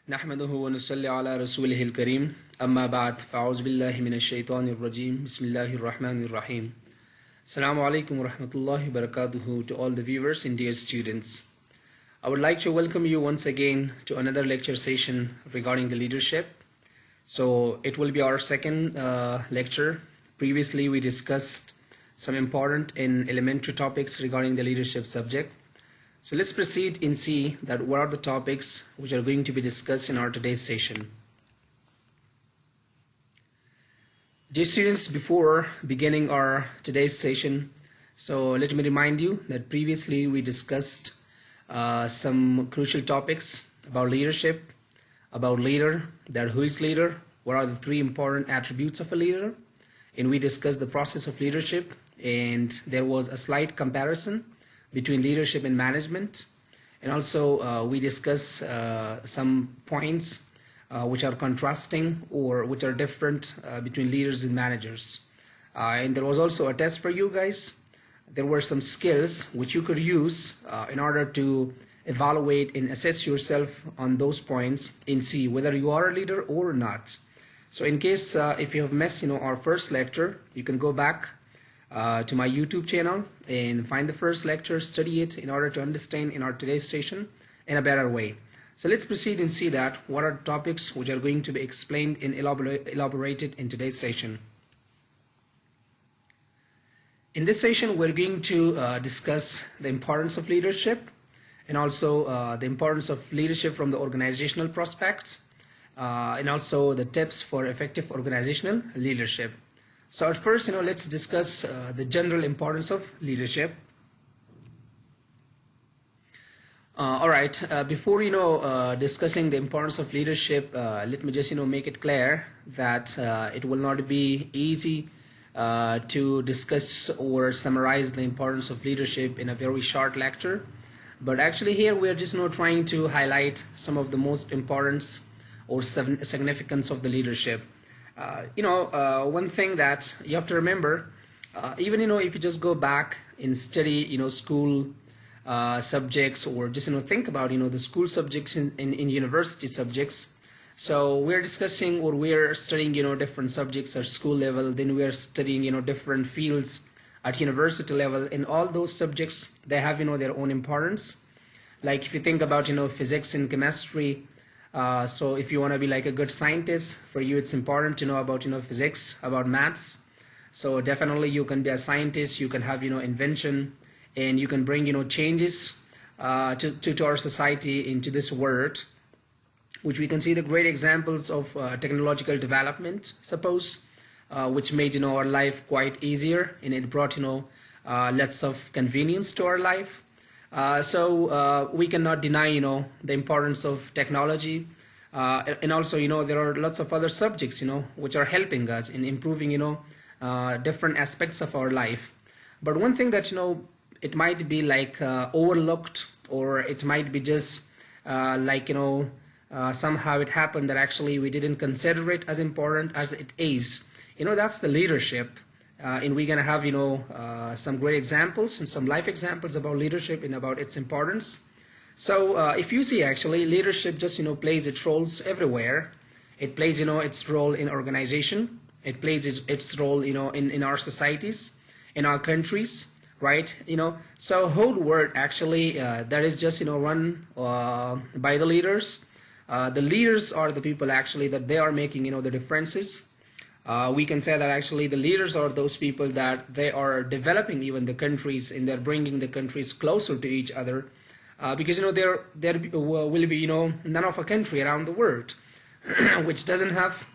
نحمده ونصلي على رسوله الكريم أما بعد فأعوذ بالله من الشيطان الرجيم بسم الله الرحمن الرحيم. Assalamu alaikum wa rahmatullahi wa barakatuhu to all the viewers and dear students. I would like to welcome you once again to another lecture session regarding the leadership. So it will be our second lecture. Previously we discussed some important and elementary topics regarding the leadership subject. So let's proceed and see that what are the topics which are going to be discussed in our today's session. Dear students, before beginning our today's session, so let me remind you that previously we discussed some crucial topics about leadership, about leader, that who is leader, what are the three important attributes of a leader, and we discussed the process of leadership, and there was a slight comparison between leadership and management, and also we discuss some points which are contrasting or which are different between leaders and managers. And there was also a test for you guys. There were some skills which you could use in order to evaluate and assess yourself on those points and see whether you are a leader or not. So in case if you have missed our first lecture, you can go back to my YouTube channel and find the first lecture, study it in order to understand in our today's session in a better way. So let's proceed and see that what are the topics which are going to be explained and elaborated in today's session. In this session we're going to discuss the importance of leadership and also the importance of leadership from the organizational prospects and also the tips for effective organizational leadership. So at first, let's discuss the general importance of leadership. All right, before discussing the importance of leadership, let me just make it clear that it will not be easy to discuss or summarize the importance of leadership in a very short lecture. But actually here we are just trying to highlight some of the most importance or significance of the leadership. One thing that you have to remember, even if you just go back and study school subjects, or just think about the school subjects in university subjects. So we're discussing or we're studying different subjects at school level, then we're studying different fields at university level, and all those subjects, they have their own importance. Like if you think about physics and chemistry, so if you want to be like a good scientist, for you it's important to know about physics, about maths. So definitely you can be a scientist, you can have invention, and you can bring changes to our society, into this world, which we can see the great examples of technological development, suppose, which made our life quite easier, and it brought lots of convenience to our life. So we cannot deny the importance of technology, and also there are lots of other subjects which are helping us in improving different aspects of our life. But one thing that it might be like overlooked, or it might be just like somehow it happened that actually we didn't consider it as important as it is. That's the leadership. And we're going to have some great examples and some life examples about leadership and about its importance. So if you see, actually leadership just plays its roles everywhere. It plays its role in organization, it plays its role in our societies, in our countries, right? So whole world actually that is just run by the leaders. The leaders are the people actually that they are making the differences. We can say that actually the leaders are those people that they are developing even the countries, and they're bringing the countries closer to each other, because there will be none of a country around the world which doesn't have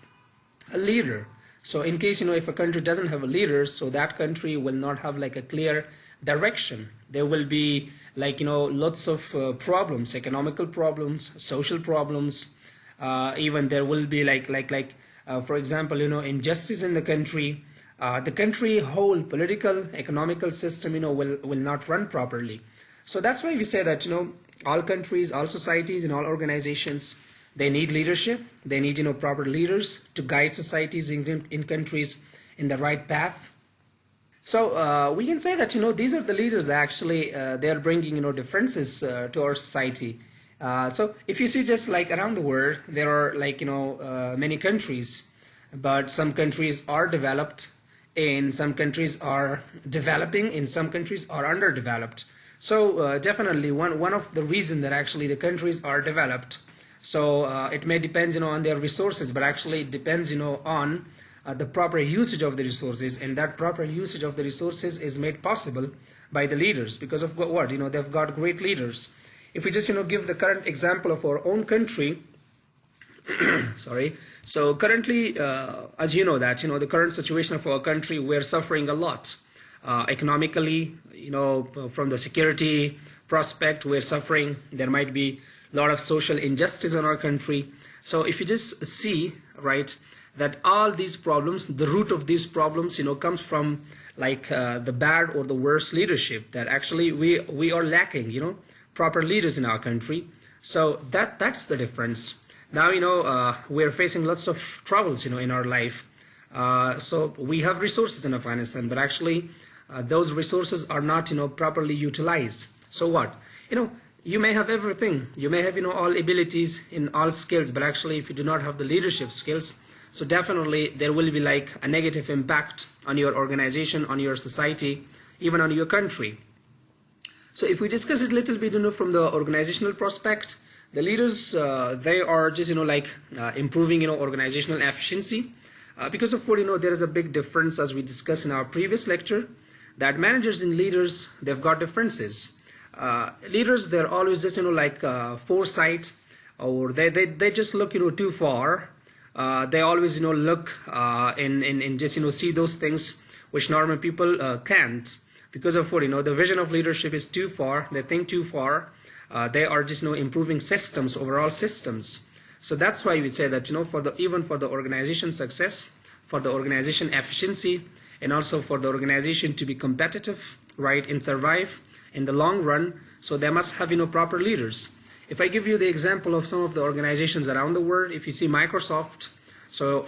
a leader. So in case if a country doesn't have a leader, so that country will not have like a clear direction. There will be like lots of problems, economical problems, social problems, even there will be for example, injustice in the country. The country whole political, economical system, will not run properly. So that's why we say that, all countries, all societies, and all organizations, they need leadership. They need, proper leaders to guide societies in countries in the right path. So we can say that, these are the leaders that actually, they are bringing, differences to our society. So if you see just like around the world, there are like, many countries, but some countries are developed, and some countries are developing, and some countries are underdeveloped. So definitely one of the reason that actually the countries are developed, so it may depend, on their resources, but actually it depends, on the proper usage of the resources, and that proper usage of the resources is made possible by the leaders, because of what? They've got great leaders. If we just, give the current example of our own country, sorry. So currently, as you know that, the current situation of our country, we're suffering a lot. Economically, from the security prospect, we're suffering. There might be a lot of social injustice in our country. So if you just see, right, that all these problems, the root of these problems, comes from like the bad or the worst leadership, that actually we are lacking, proper leaders in our country. So that's the difference. Now, we're facing lots of troubles, in our life. So we have resources in Afghanistan, but actually those resources are not, properly utilized. So what? You may have everything. You may have, all abilities in all skills, but actually if you do not have the leadership skills, so definitely there will be like a negative impact on your organization, on your society, even on your country. So if we discuss it a little bit, from the organizational prospect, the leaders, they are just, improving, organizational efficiency. Because of what, there is a big difference, as we discussed in our previous lecture, that managers and leaders, they've got differences. Leaders, they're always just, foresight, or they just look, too far. They always, look and just, see those things which normal people can't. Because of what, the vision of leadership is too far. They think too far. They are just, improving systems, overall systems. So that's why we say that, even for the organization success, for the organization efficiency, and also for the organization to be competitive, right, and survive in the long run, so they must have, proper leaders. If I give you the example of some of the organizations around the world, if you see Microsoft, so,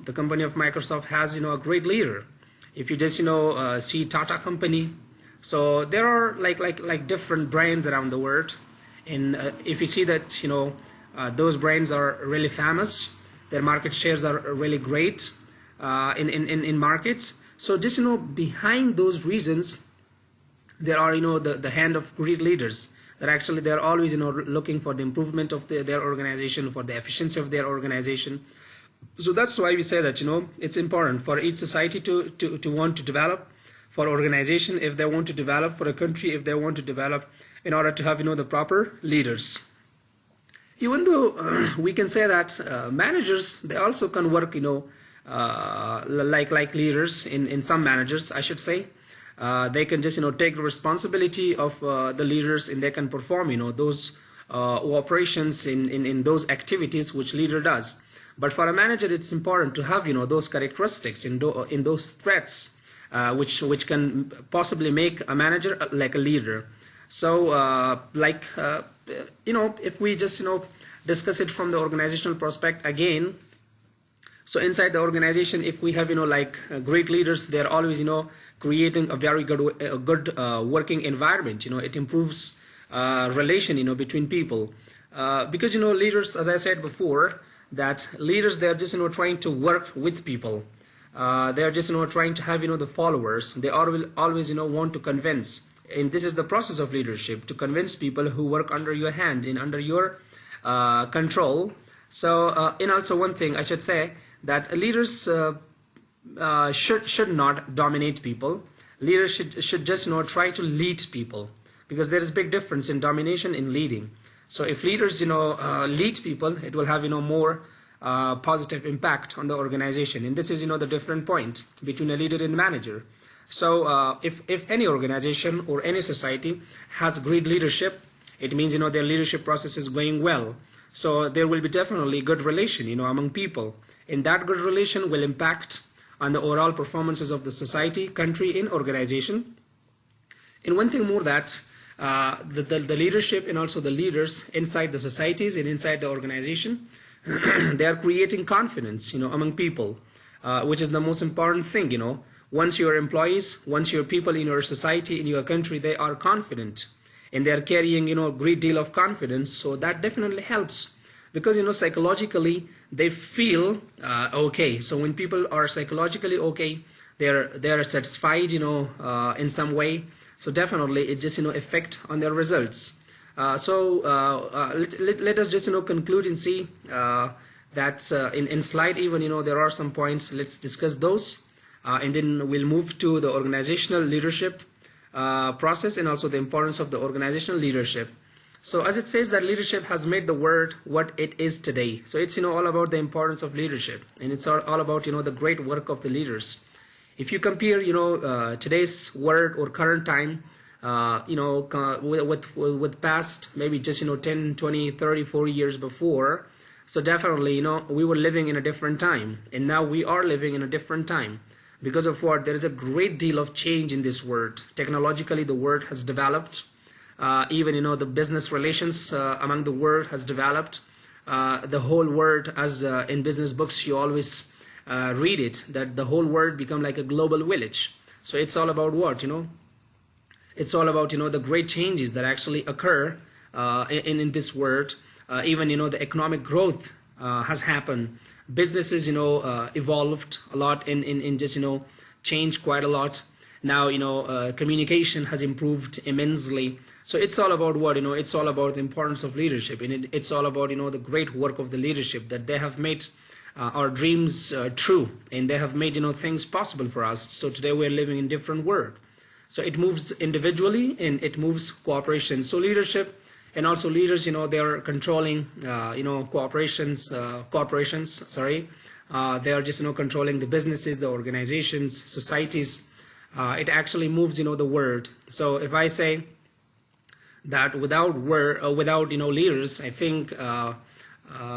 the company of Microsoft has, a great leader. If you just, see Tata company, so there are like different brands around the world. And if you see that, those brands are really famous, their market shares are really great in markets. So just, behind those reasons, there are, the hand of great leaders, that actually they're always, looking for the improvement of their organization, for the efficiency of their organization. So that's why we say that, it's important for each society to want to develop, for organization if they want to develop, for a country if they want to develop, in order to have, the proper leaders. Even though we can say that managers, they also can work, like leaders in some managers, I should say. They can just, take the responsibility of the leaders, and they can perform, those operations in those activities which leader does. But for a manager, it's important to have, those characteristics in those threats, which can possibly make a manager like a leader. So, if we just, discuss it from the organizational perspective again, so inside the organization, if we have, great leaders, they're always, creating a very good working environment. It improves relation, between people. Because, leaders, as I said before, that leaders, they're just, trying to work with people. They're just, trying to have, the followers. They always, want to convince. And this is the process of leadership, to convince people who work under your hand and under your control. So, and also one thing I should say, that leaders should not dominate people. Leaders should just, try to lead people, because there is a big difference in domination and leading. So if leaders, lead people, it will have, more positive impact on the organization. And this is, the different point between a leader and manager. So if any organization or any society has great leadership, it means, their leadership process is going well. So there will be definitely good relation, among people. And that good relation will impact on the overall performances of the society, country, and organization. And one thing more, that the leadership and also the leaders inside the societies and inside the organization, they are creating confidence, among people, which is the most important thing, Once your employees, once your people in your society, in your country, they are confident, and they are carrying, a great deal of confidence. So that definitely helps, because, psychologically they feel okay. So when people are psychologically okay, they're satisfied, in some way. So definitely it just, affect on their results. Let us just, conclude and see that in slide even, there are some points. Let's discuss those, and then we'll move to the organizational leadership process, and also the importance of the organizational leadership. So as it says that leadership has made the world what it is today. So it's, all about the importance of leadership, and it's all about, the great work of the leaders. If you compare, today's world or current time, with past, maybe just, 10, 20, 30, 40 years before, so definitely, we were living in a different time, and now we are living in a different time. Because of what? There is a great deal of change in this world. Technologically, the world has developed. Even, the business relations among the world has developed. The whole world, as in business books, you always read it, that the whole world become like a global village. So it's all about what? It's all about, the great changes that actually occur in this world. Even, the economic growth has happened. Businesses, evolved a lot in just, changed quite a lot. Now, communication has improved immensely. So it's all about what? It's all about the importance of leadership. And it's all about, the great work of the leadership, that they have made our dreams true. And they have made, things possible for us. So today we're living in a different world. So it moves individually and it moves cooperation. So leadership and also leaders, they are controlling, corporations, they are just, controlling the businesses, the organizations, societies. It actually moves, the world. So if I say that without leaders, I think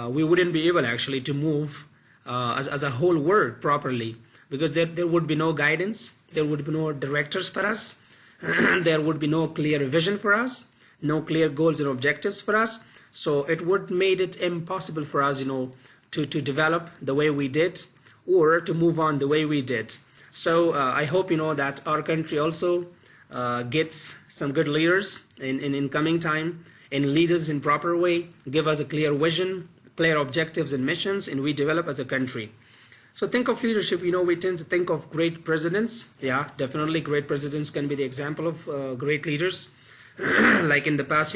we wouldn't be able actually to move as a whole world properly, because there would be no guidance, there would be no directors for us, there would be no clear vision for us, no clear goals and objectives for us. So it would made it impossible for us, to develop the way we did, or to move on the way we did. So I hope, that our country also gets some good leaders in coming time, and lead us in proper way, give us a clear vision, clear objectives and missions, and we develop as a country. So think of leadership, we tend to think of great presidents. Yeah, definitely great presidents can be the example of great leaders. Like in the past,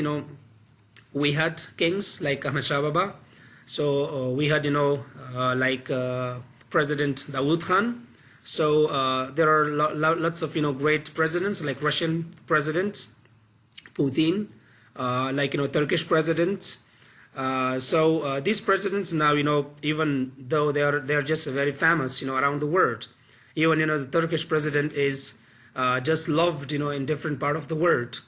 we had kings like Ahmed Shah Baba. So we had, President Dawood Khan. So there are lots of, great presidents, like Russian president Putin, Turkish president. So these presidents now, even though they're just very famous, around the world, even, the Turkish president is just loved, in different part of the world.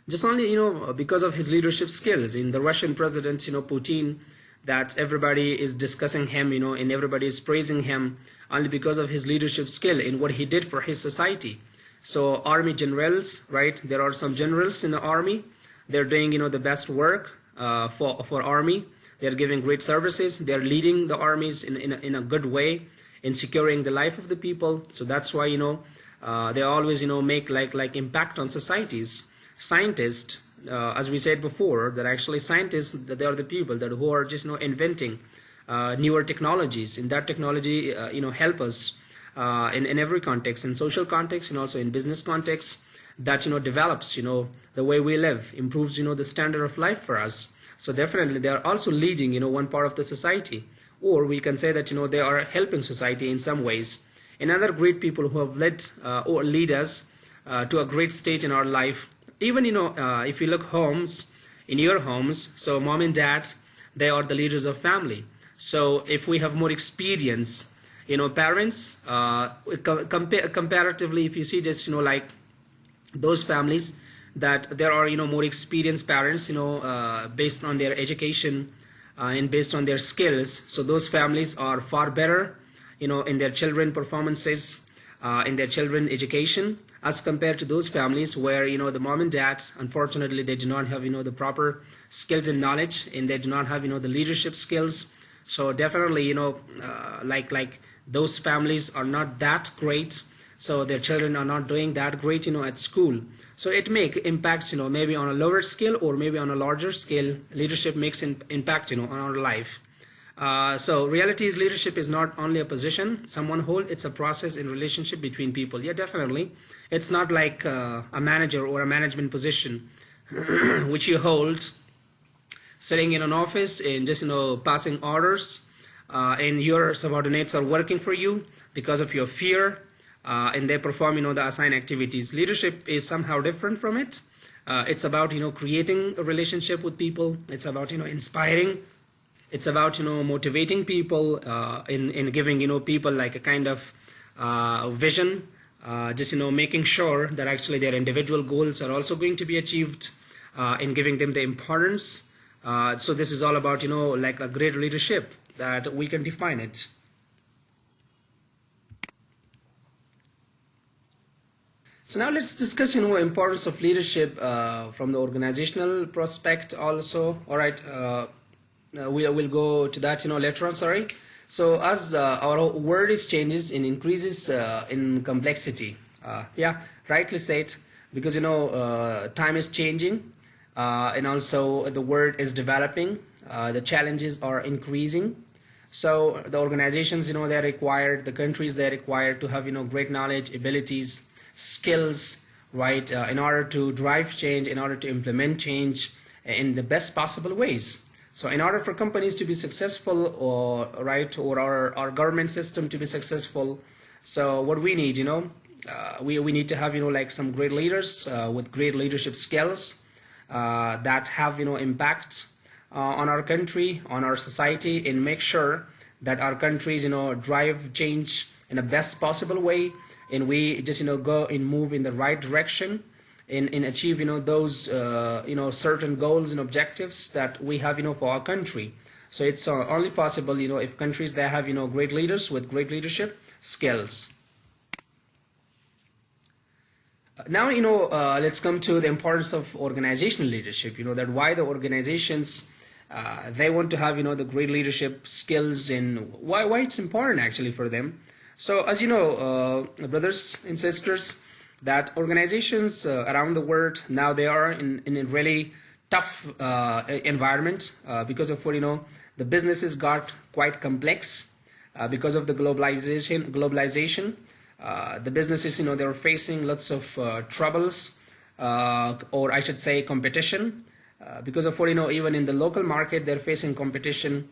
Just only, because of his leadership skills. In the Russian president, Putin, that everybody is discussing him, and everybody is praising him only because of his leadership skill in what he did for his society. So army generals, right? There are some generals in the army. They're doing, the best work for army. They're giving great services. They're leading the armies in a good way, in securing the life of the people. So that's why, they always, make like impact on societies. Scientists, as we said before, that actually scientists, that they are the people that who are just inventing newer technologies, and that technology help us in every context, in social context and also in business context, that develops the way we live, improves the standard of life for us. So definitely they are also leading one part of the society, or we can say that they are helping society in some ways. And other great people who have led or lead us to a great stage in our life. Even if you look homes, in your homes, so mom and dad, they are the leaders of family. So if we have more experience, parents, comparatively, if you see just like those families, that there are more experienced parents, based on their education and based on their skills. So those families are far better, in their children performances, in their children education, as compared to those families where the mom and dad, unfortunately, they do not have the proper skills and knowledge, and they do not have the leadership skills. So definitely like those families are not that great. so their children are not doing that great at school. So it impacts maybe on a lower scale or maybe on a larger scale. Leadership makes impact on our life. So reality is leadership is not only a position someone holds, it's a process in relationship between people. Yeah, definitely. It's not like a manager or a management position which you hold sitting in an office and just passing orders, and your subordinates are working for you because of your fear, and they perform the assigned activities. Leadership is somehow different from it. It's about creating a relationship with people. It's about inspiring. It's about motivating people, in giving people like a kind of vision, just making sure that actually their individual goals are also going to be achieved, in giving them the importance. So this is all about like a great leadership that we can define it. So now let's discuss importance of leadership from the organizational prospect also. All right. We'll go to that later on. Sorry. So as our world is changes and increases in complexity, yeah, rightly said, because time is changing, and also the world is developing, the challenges are increasing. So the organizations they're required, the countries they're required to have great knowledge, abilities, skills, right, in order to drive change, in order to implement change in the best possible ways. So in order for companies to be successful, or our government system to be successful, so what we need, we need to have like some great leaders with great leadership skills that have impact on our country, on our society, and make sure that our countries drive change in the best possible way, and we just go and move in the right direction, in achieve those certain goals and objectives that we have for our country. So it's only possible if countries that have great leaders with great leadership skills. Now let's come to the importance of organizational leadership. That why the organizations they want to have the great leadership skills, and why it's important actually for them. So as brothers and sisters, that organizations around the world now they are in a really tough environment, because of the businesses got quite complex because of the globalization. The businesses they're facing lots of troubles, or I should say competition, because of even in the local market they're facing competition.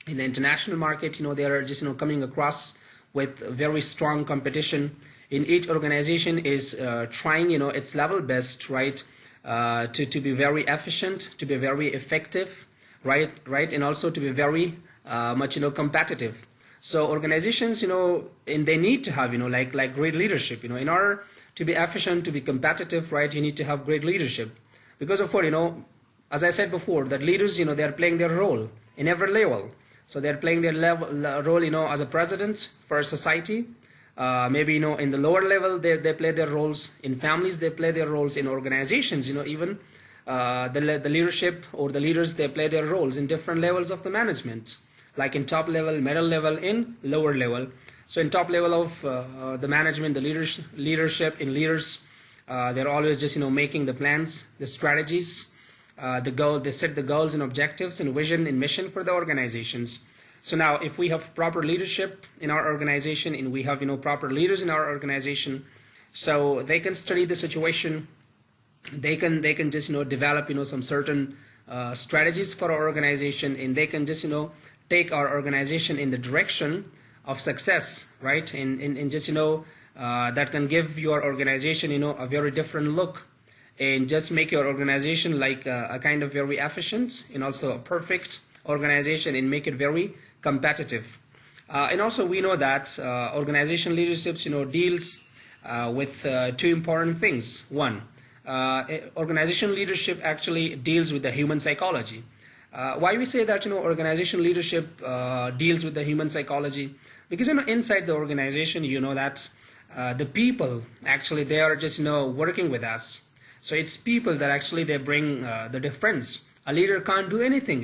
In the international market they are just coming across with very strong competition. In each organization is trying its level best, right, to be very efficient, to be very effective, right, and also to be very much competitive. So organizations and they need to have like great leadership. In order to be efficient, to be competitive, right, you need to have great leadership, because of as I said before, that leaders they're playing their role in every level. So they're playing their role as a president for a society. Maybe in the lower level they play their roles in families, they play their roles in organizations, even the leadership or the leaders, they play their roles in different levels of the management, like in top level, middle level, in lower level. So in top level of the management, the leadership in leaders, they're always just making the plans, the strategies, they set the goals and objectives and vision and mission for the organizations. So now if we have proper leadership in our organization, and we have proper leaders in our organization, so they can study the situation, they can just develop some certain strategies for our organization, and they can just take our organization in the direction of success, right, and just that can give your organization a very different look, and just make your organization like a kind of very efficient and also a perfect organization, and make it very competitive. And also we know that organization leadership deals with two important things. One, organization leadership actually deals with the human psychology. Why we say that organization leadership deals with the human psychology? Because inside the organization that the people actually they are just working with us. So it's people that actually they bring the difference. A leader can't do anything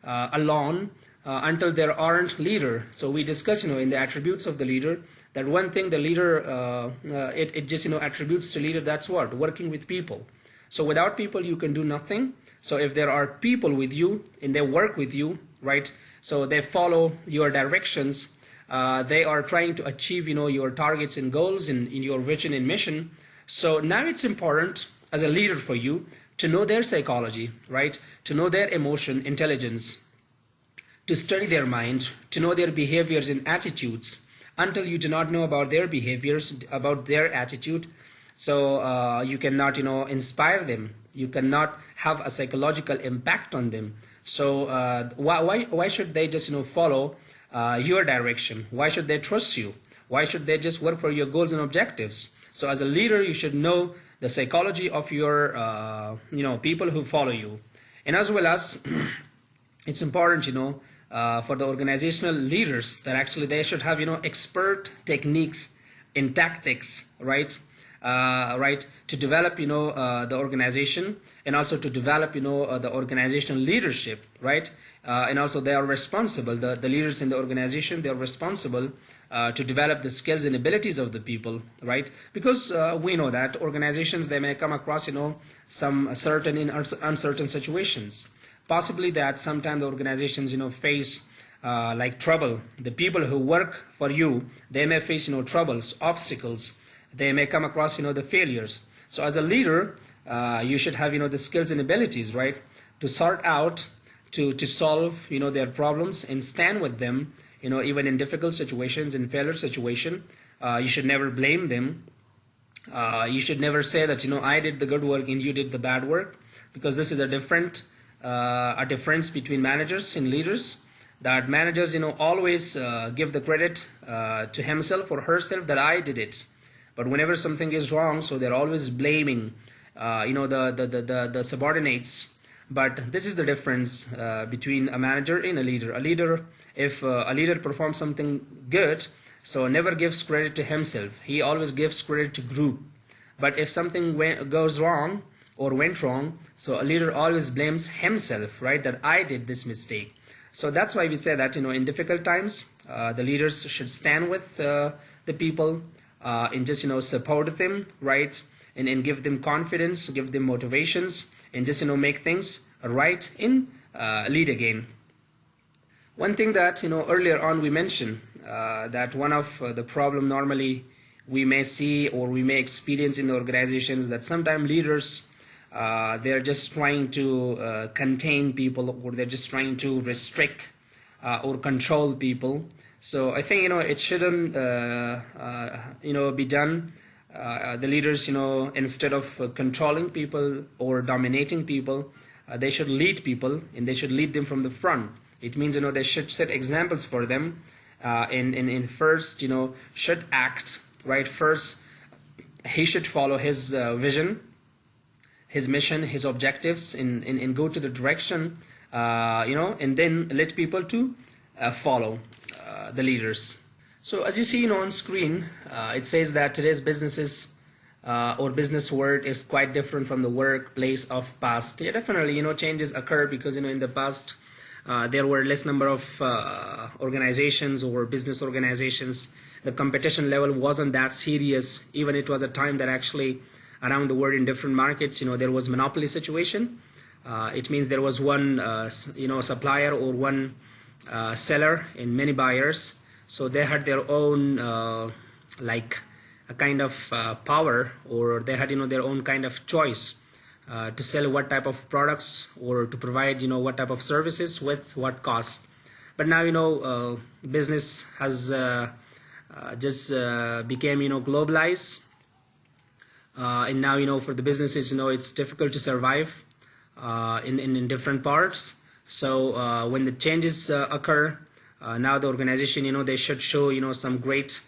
alone until there aren't leader. So we discuss in the attributes of the leader that one thing the leader, it just, attributes to leader, that's what? Working with people. So without people, you can do nothing. So if there are people with you and they work with you, right? So they follow your directions. They are trying to achieve, your targets and goals in your vision and mission. So now it's important as a leader for you to know their psychology, right? To know their emotion, intelligence, to study their mind, to know their behaviors and attitudes. Until you do not know about their behaviors, about their attitude, so you cannot, inspire them. You cannot have a psychological impact on them. So why should they just, follow your direction? Why should they trust you? Why should they just work for your goals and objectives? So as a leader, you should know the psychology of your, people who follow you. And as well as, it's important, for the organizational leaders that actually they should have, expert techniques in tactics, right? To develop, the organization, and also to develop, the organizational leadership, right? And also they are responsible, the leaders in the organization, they are responsible to develop the skills and abilities of the people, right? Because we know that organizations, they may come across, some certain in uncertain situations. Possibly that sometimes the organizations, face like trouble. The people who work for you, they may face, troubles, obstacles. They may come across, the failures. So as a leader, you should have, the skills and abilities, right, to sort out, to solve, their problems and stand with them, even in difficult situations, in failure situation. You should never blame them. You should never say that, I did the good work and you did the bad work, because this is a difference between managers and leaders. That managers, always give the credit to himself or herself that I did it. But whenever something is wrong, so they're always blaming, the subordinates. But this is the difference between a manager and a leader. A leader, if a leader performs something good, so never gives credit to himself. He always gives credit to group. But if something goes wrong or went wrong, so a leader always blames himself, right? That I did this mistake. So that's why we say that, in difficult times, the leaders should stand with the people, and just, support them, right? And give them confidence, give them motivations, and just, make things right and lead again. One thing that, earlier on we mentioned, that one of the problem normally we may see or we may experience in the organizations, that sometimes leaders, they're just trying to contain people, or they're just trying to restrict or control people. So I think, it shouldn't, be done. The leaders, instead of controlling people or dominating people, they should lead people, and they should lead them from the front. It means, they should set examples for them, and first, should act, right? First, he should follow his vision, his mission, his objectives, and go to the direction, and then let people to follow the leaders. So as you see, on screen, it says that today's businesses or business world is quite different from the workplace of past. Yeah, definitely, changes occur because, in the past, there were less number of organizations or business organizations. The competition level wasn't that serious. Even it was a time that actually around the world in different markets, there was monopoly situation. It means there was one, supplier or one seller and many buyers. So they had their own, like a kind of power, or they had, their own kind of choice to sell what type of products or to provide, what type of services with what cost. But now, business has just became, globalized. And now, for the businesses, it's difficult to survive in different parts. So when the changes occur, now the organization, they should show, some great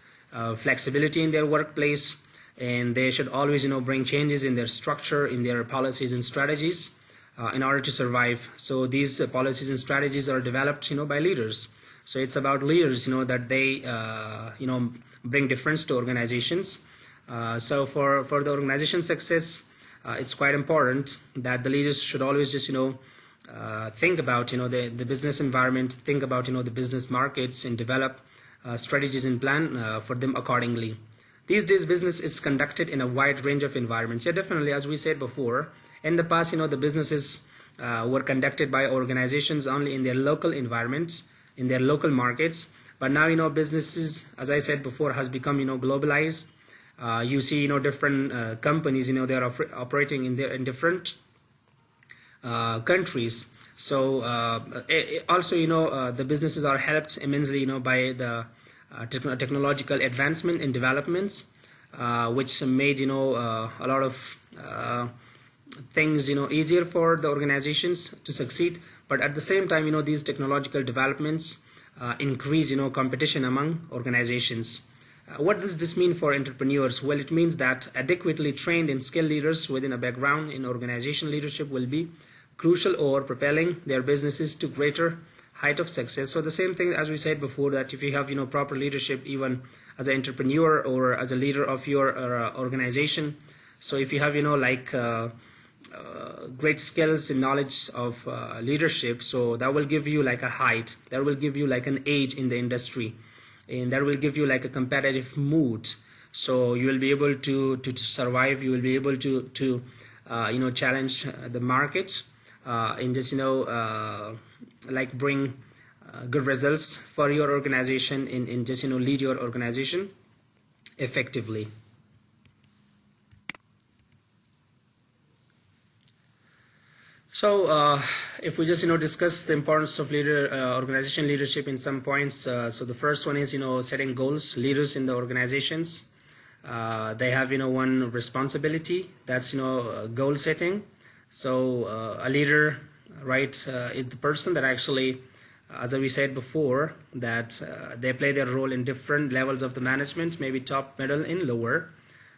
flexibility in their workplace, and they should always, bring changes in their structure, in their policies and strategies in order to survive. So these policies and strategies are developed, by leaders. So it's about leaders, that they, bring difference to organizations. So for the organization success, it's quite important that the leaders should always just, think about, the business environment, think about, the business markets, and develop strategies and plan for them accordingly. These days, business is conducted in a wide range of environments. Yeah, definitely, as we said before, in the past, the businesses were conducted by organizations only in their local environments, in their local markets. But now, businesses, as I said before, has become, globalized. You see, different companies, they are operating in different countries. So also, the businesses are helped immensely, by the technological advancement and developments, which made, a lot of things, easier for the organizations to succeed. But at the same time, these technological developments increase, competition among organizations. What does this mean for entrepreneurs? Well, it means that adequately trained and skilled leaders within a background in organization leadership will be crucial over propelling their businesses to greater height of success. So the same thing as we said before, that if you have proper leadership, even as an entrepreneur or as a leader of your organization, so if you have great skills and knowledge of leadership, so that will give you like a height, that will give you like an edge in the industry, and that will give you like a competitive mood. So you will be able to survive, you will be able to challenge the market and just like bring good results for your organization and just lead your organization effectively. So if we just discuss the importance of organization leadership in some points, so the first one is setting goals. Leaders in the organizations, they have one responsibility, that's goal setting. So a leader, right, is the person that actually, as we said before, that they play their role in different levels of the management, maybe top, middle, and lower.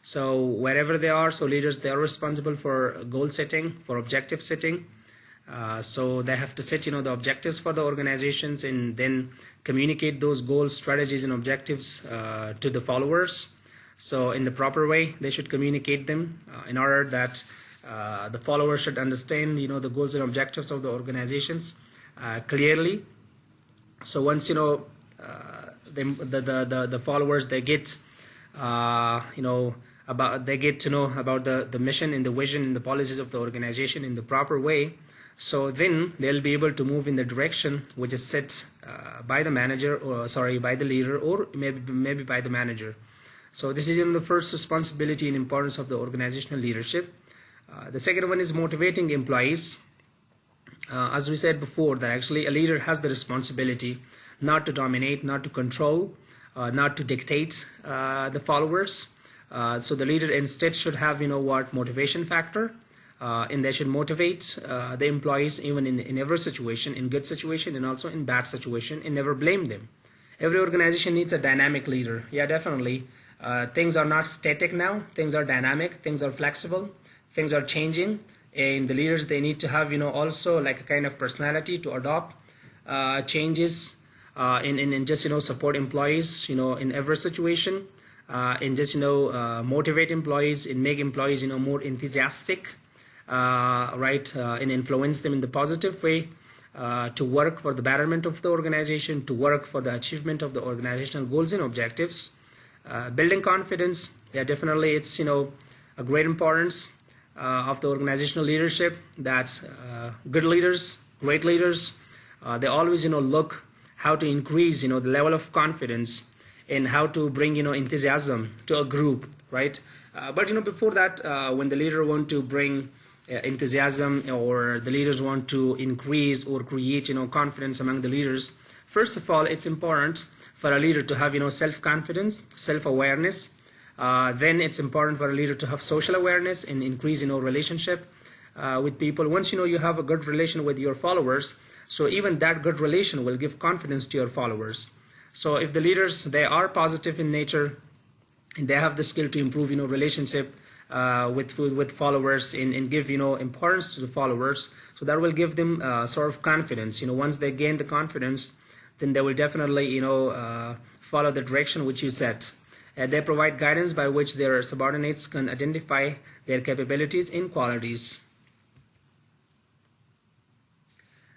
So wherever they are, so leaders, they are responsible for goal setting, for objective setting. So they have to set the objectives for the organizations and then communicate those goals, strategies, and objectives to the followers. So in the proper way, they should communicate them in order that the followers should understand the goals and objectives of the organizations clearly. So once the followers, they get they get to know about the mission and the vision and the policies of the organization in the proper way. So then they'll be able to move in the direction which is set by the manager, or by the leader, or maybe by the manager. So this is the first responsibility and importance of the organizational leadership. The second one is motivating employees. As we said before, that actually a leader has the responsibility not to dominate, not to control, not to dictate the followers. So the leader instead should have motivation factor, and they should motivate the employees even in every situation, in good situation and also in bad situation, and never blame them. Every organization needs a dynamic leader. Yeah, definitely. Things are not static now, things are dynamic, things are flexible, things are changing, and the leaders, they need to have also like a kind of personality to adopt changes and just support employees in every situation, and just motivate employees and make employees more enthusiastic, right, and influence them in the positive way to work for the betterment of the organization, to work for the achievement of the organizational goals and objectives. Building confidence, yeah, definitely it's a great importance of the organizational leadership. That good leaders, great leaders, they always look how to increase the level of confidence and how to bring enthusiasm to a group, right? But before that, when the leader want to bring enthusiasm, or the leaders want to increase or create confidence among the leaders, first of all, it's important for a leader to have self-confidence, self-awareness. Then it's important for a leader to have social awareness and increase relationship with people. Once you have a good relation with your followers, so even that good relation will give confidence to your followers. So if the leaders, they are positive in nature, and they have the skill to improve relationship with followers and give importance to the followers, so that will give them sort of confidence. Once they gain the confidence, then they will definitely follow the direction which you set. They provide guidance by which their subordinates can identify their capabilities and qualities.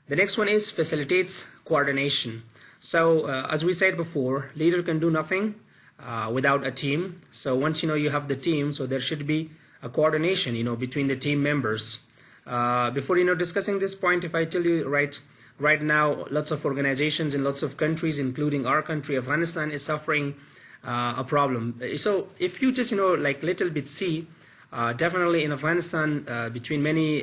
The next one is facilitates coordination. So as we said before, leader can do nothing without a team. So once you have the team, so there should be a coordination between the team members. Before discussing this point, if I tell you right now, lots of organizations in lots of countries, including our country, Afghanistan, is suffering a problem. So if you just like little bit see, definitely in Afghanistan, between many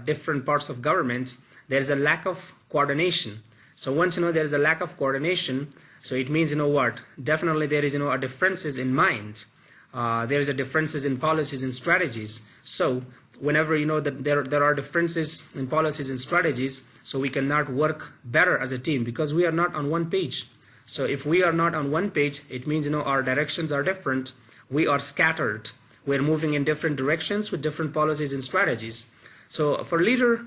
different parts of government, there is a lack of coordination. So once there is a lack of coordination, so it means what? Definitely there is a differences in mind. There is a differences in policies and strategies. So whenever that there are differences in policies and strategies, so we cannot work better as a team because we are not on one page. So if we are not on one page, it means our directions are different. We are scattered. We're moving in different directions with different policies and strategies. So for leader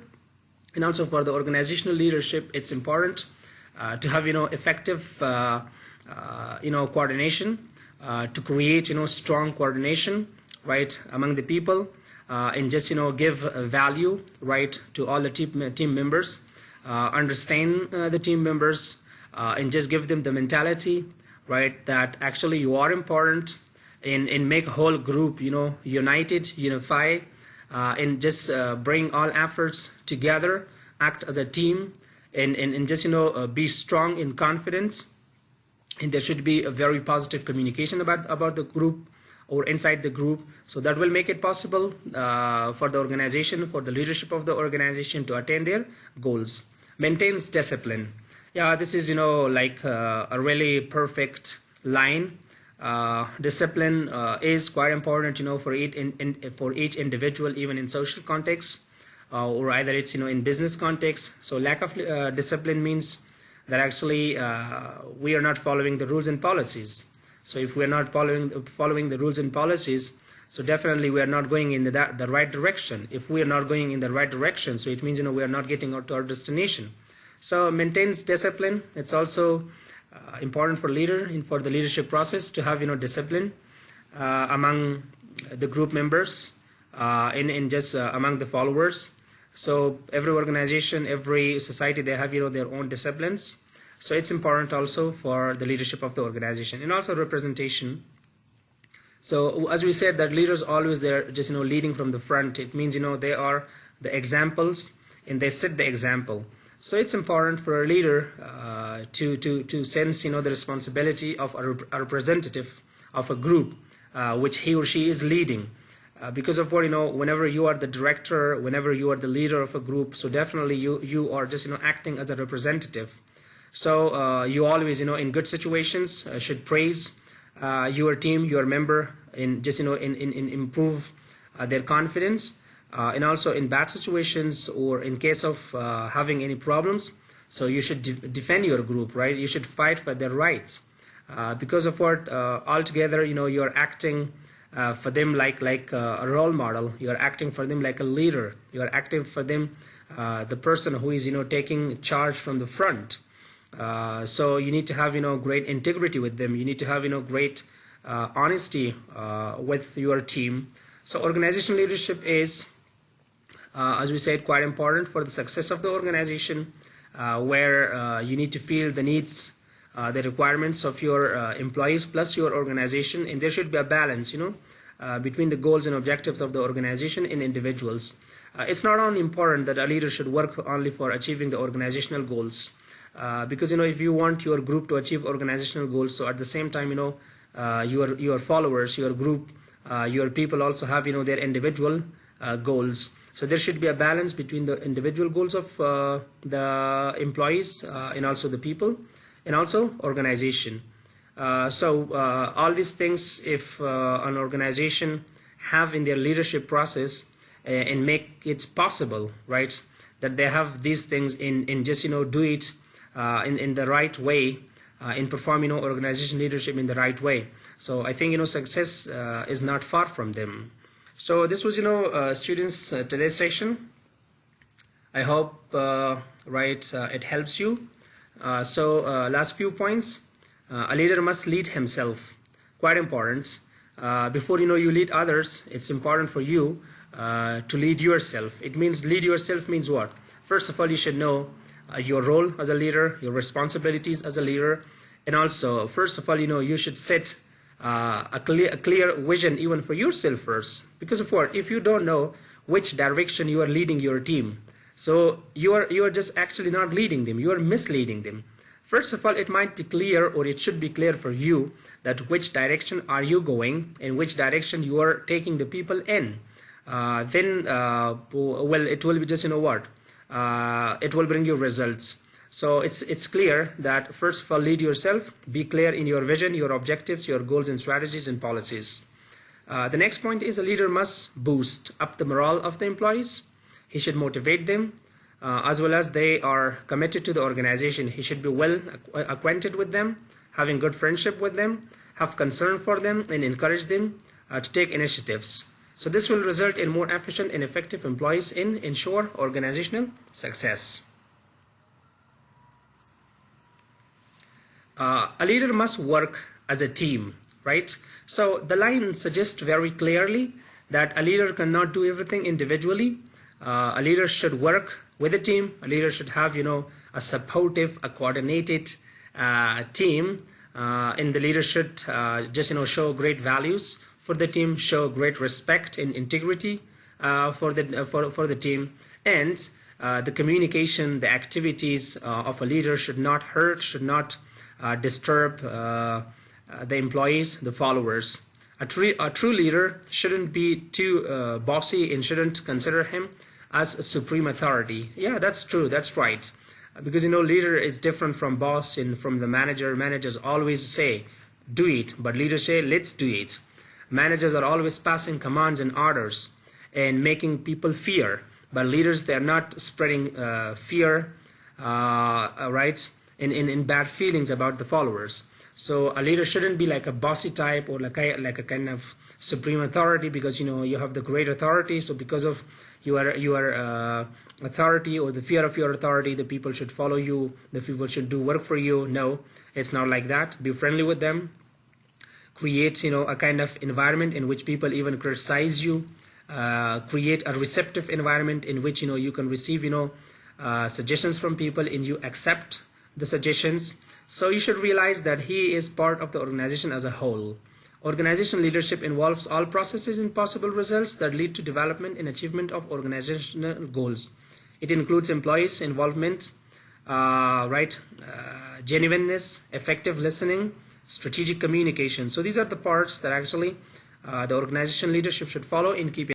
and also for the organizational leadership, it's important to have effective coordination, to create strong coordination right among the people, and just give value right to all the team members, understand the team members, and just give them the mentality right that actually you are important, and make a whole group united, unify, and just bring all efforts together, act as a team, and just be strong in confidence. And there should be a very positive communication about the group or inside the group. So that will make it possible for the organization, for the leadership of the organization to attain their goals. Maintains discipline. Yeah, this is like a really perfect line. Discipline is quite important for each individual, even in social context, or either it's in business context. So lack of discipline means that actually we are not following the rules and policies. So if we are not following the rules and policies, so definitely we are not going in the right direction. If we are not going in the right direction, so it means we are not getting out to our destination. So maintains discipline. It's also important for leader and for the leadership process to have discipline among the group members and just among the followers. So every organization, every society, they have their own disciplines. So it's important also for the leadership of the organization, and also representation. So as we said, that leaders always they're just leading from the front. It means they are the examples and they set the example. So it's important for a leader to sense the responsibility of a representative of a group which he or she is leading. Because of what whenever you are the director, whenever you are the leader of a group, so definitely you are just acting as a representative. So you always in good situations should praise your team, your member, in just in improve their confidence, and also in bad situations or in case of having any problems. So you should defend your group, right? You should fight for their rights, because of what altogether you're acting for them like a role model. You're acting for them like a leader. You're acting for them the person who is taking charge from the front. So you need to have great integrity with them. You need to have great honesty with your team. So organizational leadership is, as we said, quite important for the success of the organization, where you need to feel the needs, the requirements of your employees plus your organization, and there should be a balance between the goals and objectives of the organization and individuals. It's not only important that a leader should work only for achieving the organizational goals, because if you want your group to achieve organizational goals, so at the same time your followers, your group, your people also have their individual goals. So there should be a balance between the individual goals of the employees and also the people, and also organization. So all these things, if an organization have in their leadership process and make it possible, right, that they have these things in just do it in the right way, in performing organization leadership in the right way. So I think success is not far from them. So this was students today's session. I hope it helps you. So last few points. A leader must lead himself. Quite important. Before you lead others, it's important for you to lead yourself. It means lead yourself means what? First of all, you should know your role as a leader, your responsibilities as a leader, and also, first of all, you should set a clear vision even for yourself first. Because of what? If you don't know which direction you are leading your team, so you are just actually not leading them, you are misleading them. First of all, it might be clear, or it should be clear for you, that which direction are you going, and which direction you are taking the people in. Then well, it will be just, what, it will bring you results. So it's clear that first of all, lead yourself, be clear in your vision, your objectives, your goals and strategies and policies. The next point is a leader must boost up the morale of the employees. He should motivate them, as well as they are committed to the organization. He should be well acquainted with them, having good friendship with them, have concern for them, and encourage them to take initiatives. So this will result in more efficient and effective employees and ensure organizational success. A leader must work as a team, right? So the line suggests very clearly that a leader cannot do everything individually. A leader should work with a team. A leader should have, a supportive, a coordinated team. And the leader should just, show great values for the team, show great respect and integrity for the team. And the communication, the activities of a leader should not hurt, should not disturb the employees, the followers. A true leader shouldn't be too bossy and shouldn't consider him as a supreme authority. Yeah, that's true, that's right. Because leader is different from boss and from the manager. Managers always say, do it, but leaders say, let's do it. Managers are always passing commands and orders and making people fear. But leaders, they're not spreading fear, right, in bad feelings about the followers. So a leader shouldn't be like a bossy type or like a kind of supreme authority, because you have the great authority. So because of your authority or the fear of your authority, the people should follow you, the people should do work for you. No, it's not like that. Be friendly with them. Create a kind of environment in which people even criticize you. Create a receptive environment in which you can receive suggestions from people and you accept the suggestions. So you should realize that he is part of the organization as a whole. Organizational leadership involves all processes and possible results that lead to development and achievement of organizational goals. It includes employees' involvement, genuineness, effective listening, strategic communication. So these are the parts that actually the organization leadership should follow in keeping